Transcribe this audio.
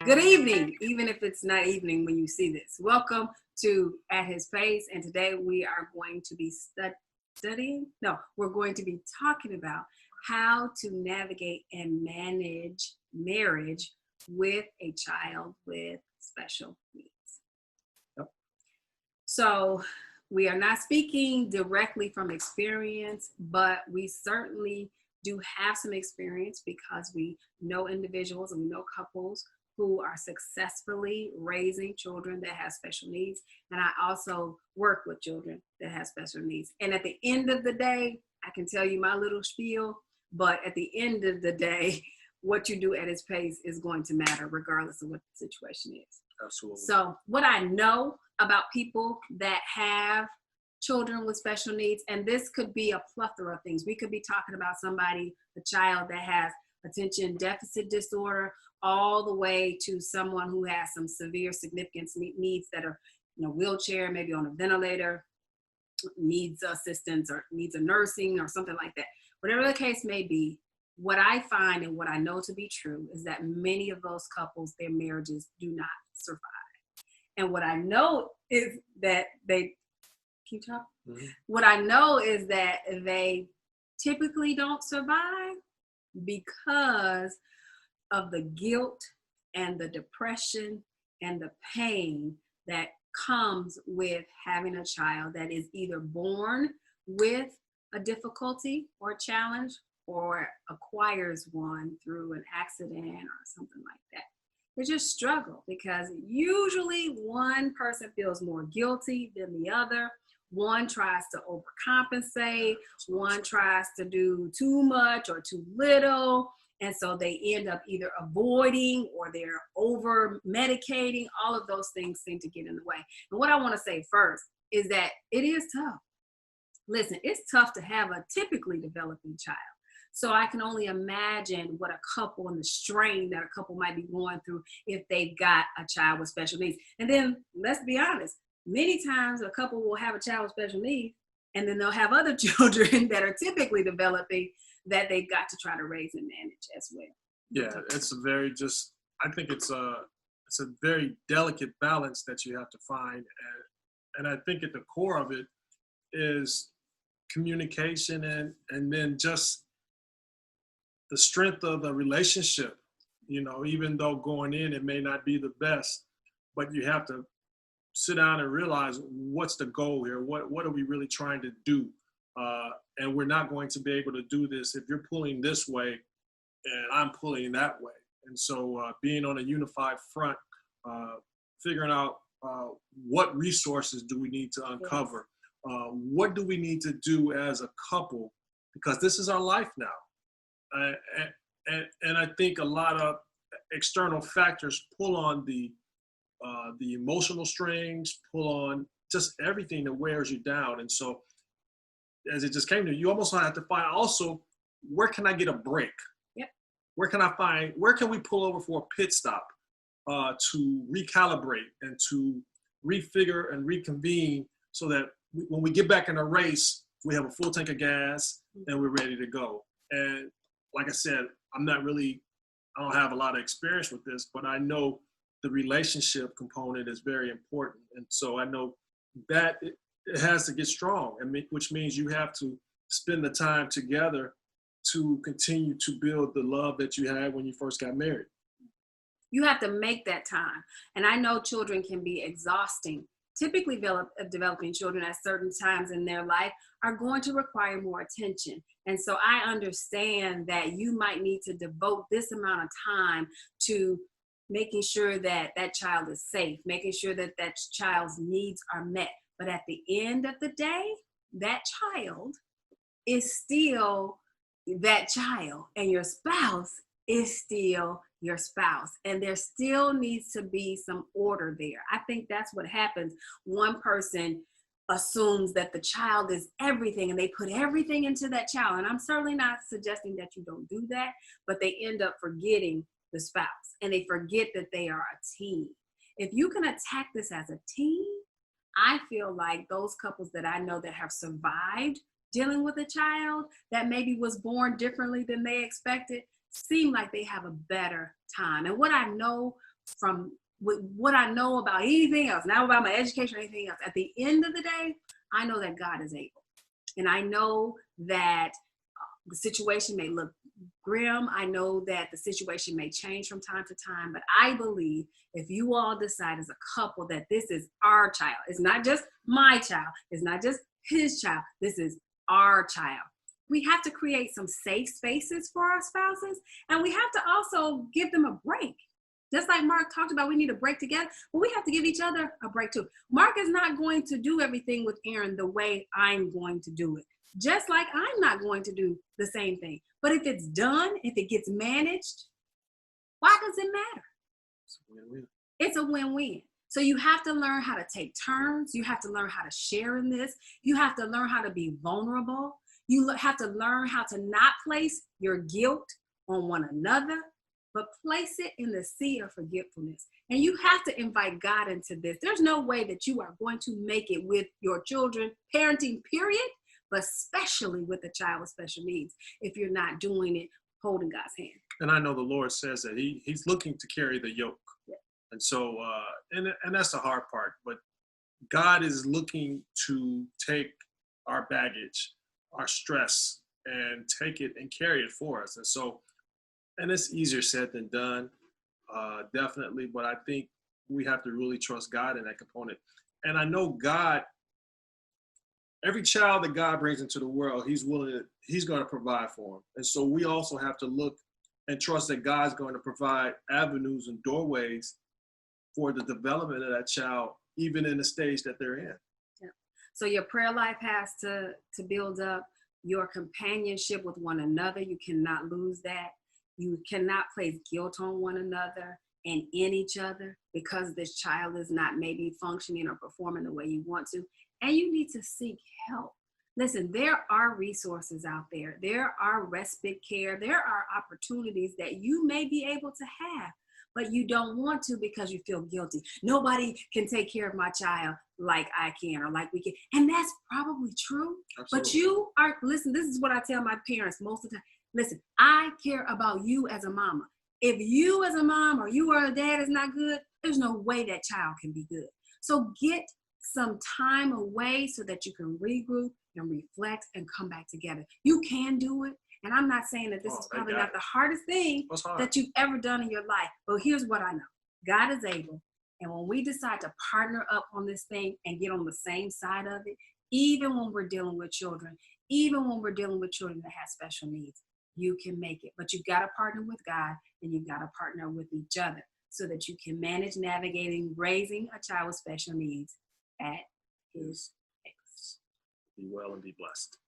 Good evening, even if it's not evening when you see this. Welcome to At His Pace, and today we are going to be we're going to be talking about how to navigate and manage marriage with a child with special needs. Yep. So we are not speaking directly from experience, but we certainly do have some experience because we know individuals and we know couples who are successfully raising children that have special needs. And I also work with children that have special needs. And at the end of the day, I can tell you my little spiel, but at the end of the day, what you do at His Pace is going to matter regardless of what the situation is. Absolutely. So what I know about people that have children with special needs, and this could be a plethora of things. We could be talking about a child that has attention deficit disorder, all the way to someone who has some severe significant needs that are, wheelchair, maybe on a ventilator, needs assistance or needs a nursing or something like that. Whatever the case may be, what I find and what I know to be true is that many of those couples, their marriages do not survive. And what I know is that What I know is that they typically don't survive because of the guilt and the depression and the pain that comes with having a child that is either born with a difficulty or challenge or acquires one through an accident or something like that. They just struggle because usually one person feels more guilty than the other. One tries to overcompensate, one tries to do too much or too little. And so they end up either avoiding or they're over medicating. All of those things seem to get in the way. And what I want to say first is that it is tough. Listen, it's tough to have a typically developing child. So I can only imagine what a couple and the strain that a couple might be going through if they've got a child with special needs. And then let's be honest, many times a couple will have a child with special needs and then they'll have other children that are typically developing that they've got to try to raise and manage as well. Yeah, I think it's a very delicate balance that you have to find. And I think at the core of it is communication and then just the strength of the relationship. Even though going in, it may not be the best, but you have to sit down and realize what's the goal here? What are we really trying to do? And we're not going to be able to do this if you're pulling this way and I'm pulling that way. And so being on a unified front, figuring out what resources do we need to uncover? What do we need to do as a couple? Because this is our life now. And I think a lot of external factors pull on the emotional strings, pull on just everything that wears you down. And so as it just came to you almost have to find also, where can I get a break? Yep. Where can we pull over for a pit stop to recalibrate and to refigure and reconvene so that when we get back in a race, we have a full tank of gas and we're ready to go. And like I said, I don't have a lot of experience with this, but I know the relationship component is very important. And so I know that it has to get strong, which means you have to spend the time together to continue to build the love that you had when you first got married. You have to make that time. And I know children can be exhausting. Typically developing children at certain times in their life are going to require more attention. And so I understand that you might need to devote this amount of time to making sure that that child is safe, making sure that that child's needs are met. But at the end of the day, that child is still that child, and your spouse is still your spouse. And there still needs to be some order there. I think that's what happens. One person assumes that the child is everything and they put everything into that child. And I'm certainly not suggesting that you don't do that, but they end up forgetting the spouse and they forget that they are a team. If you can attack this as a team, I feel like those couples that I know that have survived dealing with a child that maybe was born differently than they expected seem like they have a better time. And what I know with what I know about anything else, not about my education or anything else. At the end of the day, I know that God is able. And I know that the situation may look grim. I know that the situation may change from time to time, but I believe if you all decide as a couple that this is our child, it's not just my child, it's not just his child, this is our child. We have to create some safe spaces for our spouses, and we have to also give them a break. Just like Mark talked about, we need a break together, but we have to give each other a break too. Mark is not going to do everything with Aaron the way I'm going to do it. Just like I'm not going to do the same thing. But if it's done, if it gets managed, why does it matter? It's a win-win. It's a win-win. So you have to learn how to take turns. You have to learn how to share in this. You have to learn how to be vulnerable. You have to learn how to not place your guilt on one another, but place it in the sea of forgetfulness. And you have to invite God into this. There's no way that you are going to make it with your children, parenting, period, but especially with a child with special needs, if you're not doing it holding God's hand. And I know the Lord says that he's looking to carry the yoke. Yeah. And so, and that's the hard part, but God is looking to take our baggage, our stress, and take it and carry it for us. And so, and it's easier said than done, definitely, but I think we have to really trust God in that component. And I know God, every child that God brings into the world, he's going to provide for them. And so we also have to look and trust that God's going to provide avenues and doorways for the development of that child, even in the stage that they're in. Yeah. So your prayer life has to build up, your companionship with one another. You cannot lose that. You cannot place guilt on one another and in each other because this child is not maybe functioning or performing the way you want to. And you need to seek help. Listen, there are resources out there. There are respite care. There are opportunities that you may be able to have, but you don't want to because you feel guilty. Nobody can take care of my child like I can or like we can. And that's probably true. Absolutely. But you are, listen, this is what I tell my parents most of the time. Listen, I care about you as a mama. If you as a mom or you or a dad is not good, there's no way that child can be good. So get some time away so that you can regroup and reflect and come back together. You can do it. And I'm not saying that this is probably not the hardest thing that you've ever done in your life. But here's what I know. God is able. And when we decide to partner up on this thing and get on the same side of it, even when we're dealing with children, even when we're dealing with children that have special needs, you can make it. But you've got to partner with God and you've got to partner with each other so that you can manage navigating raising a child with special needs at his pace. Be well and be blessed.